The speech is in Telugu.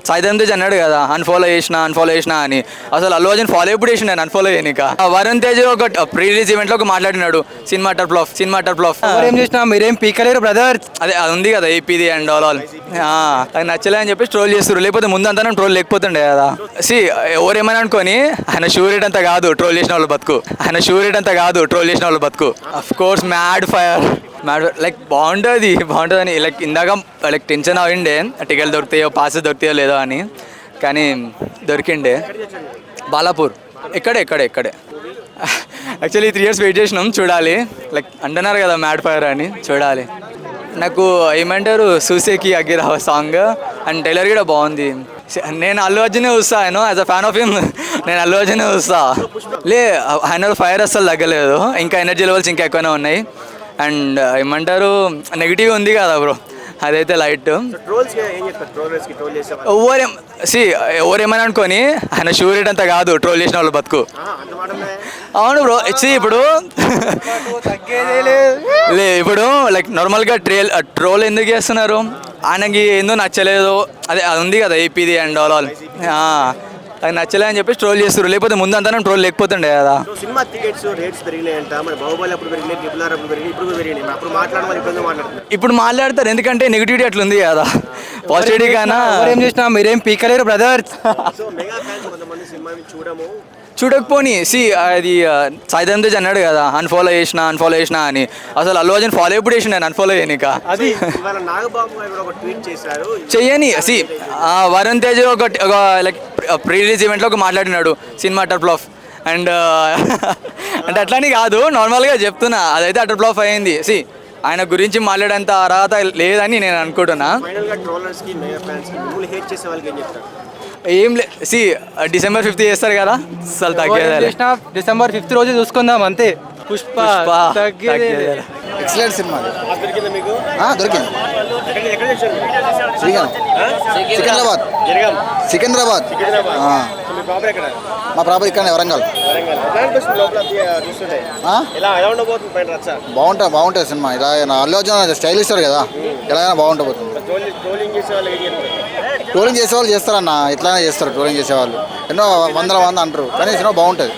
సాయిధరం తేజ్ అన్నాడు కదా అన్ఫాలో చేసిన అని. అసలు అల్లు అర్జున్ ఫాలో ఎప్పుడు చేసిన నేను అన్ఫాలో చేయనిక. వరుణ్ తేజ్ ఒక ప్రీ రిలీజ్ ఈవెంట్లో ఒక మాట్లాడినాడు సినిమా టర్ఫ్లాఫ్ ఏం చేసినా మీరేం పీకలేరు బ్రదర్. అదే అది ఉంది కదా ఏపీది అండ్ ఆల్ అది నచ్చలే అని చెప్పి ట్రోల్ చేస్తారు. లేకపోతే ముందంతా ట్రోల్ లేకపోతుండే కదా. సి ఎవరేమైనా అనుకోని ఆయన షూరిట్ అంతా కాదు ట్రోల్ చేసిన వాళ్ళు బతుకు of course mad fire like బాగుంటుంది అని లైక్ ఇందాక లైక్ టెన్షన్ అయిండే టికెట్ దొరుకుతాయో పాసెస్ దొరుకుతాయో లేదో అని. కానీ దొరికిండే బాలాపూర్ ఇక్కడే యాక్చువల్లీ 3 years వెయిట్ చేసినాం చూడాలి. లైక్ అంటున్నారు కదా మ్యాడ్ ఫైర్ అని చూడాలి. నాకు ఏమంటారు సూసేకి అగిరావ సాంగ్ అండ్ టైలర్ కూడా బాగుంది. నేను అల్లు అర్జునే చూస్తాను as a fan of him. నేను అల్లు అర్జునే చూస్తా. ఆయన ఫైర్ అస్సలు తగ్గలేదు, ఇంకా ఎనర్జీ లెవెల్స్ ఇంకా ఎక్కువనే ఉన్నాయి. అండ్ ఏమంటారు నెగిటివ్ ఉంది కదా బ్రో, అదైతే లైట్. ఎవరేమైనా అనుకోని ఆయన షూరిట్ అంతా కాదు ట్రోల్ చేసిన వాళ్ళు బతుకు. అవును బ్రో. ఇప్పుడు ఇప్పుడు లైక్ నార్మల్గా ట్రోల్ ఎందుకు చేస్తున్నారు, ఆయనకి ఎందుకు నచ్చలేదు అది ఉంది కదా ఏపీది అండ్ ఆల్ అది నచ్చలే అని చెప్పి ట్రోల్ చేస్తారు. లేకపోతే ముందంతా ట్రోల్ లేకపోతుండే కదా. సినిమా టికెట్స్ రేట్స్ పెరిగినాయంట, మరి బాహుబలి అప్పుడు పెరిగినాయి, ట్రిపుల్ ఆర్ అప్పుడు పెరిగినాయి, ఇప్పుడు పెరిగినాయి. అప్పుడు మాట్లాడతారు, ఇప్పుడు మాట్లాడతారు ఎందుకంటే నెగిటివిటీ అట్లుంది కదా. పాజిటివిటీ కన్నా ఏం చేసినా మీరేం పీకలేరు బ్రదర్. సో మెగా ఫ్యాన్స్ కొంతమంది సినిమాని చూడకపోని అది సాయిధరం తేజ్ అన్నాడు కదా అన్ఫాలో చేసిన అని. అసలు అల్లు అర్జున్ ఫాలో ఎప్పుడు చేసిన నేను అన్ఫాలో చేయనిక. అది నాగబాబు గారు ఒక ట్వీట్ చేశారు చెయ్యని. వరుణ్ తేజ్ ఒక లైక్ ప్రీ రిలీజ్ ఈవెంట్లో ఒక మాట్లాడినాడు సినిమా టర్ఫ్లాఫ్ అండ్ అంటే అట్లని కాదు నార్మల్గా చెప్తున్నా, అదైతే అటర్ఫ్లాప్ అయింది. ఆయన గురించి మాట్లాడేంత అర్హత లేదని నేను అనుకుంటున్నా. ఏం లే December 5th చేస్తారు కదా, అసలు తగ్గేది. December 5th రోజు చూసుకుందాం అంతే. పుష్ప ఎక్సలెంట్ సినిమా దొరికింది. సికింద్రాబాద్. మా ప్రాపర్ ఇక్కడ వరంగల్. బాగుంటుంది సినిమా. ఇలా అల్లు అర్జున్ స్టైల్ ఇస్తారు కదా, ఎలాగైనా బాగుంటుంది. ట్రోలింగ్ చేసేవాళ్ళు చేస్తారన్న, ఇట్లానే చేస్తారు. ట్రోలింగ్ చేసేవాళ్ళు ఎన్నో వందల అంటారు, కానీ సినిమా బాగుంటుంది.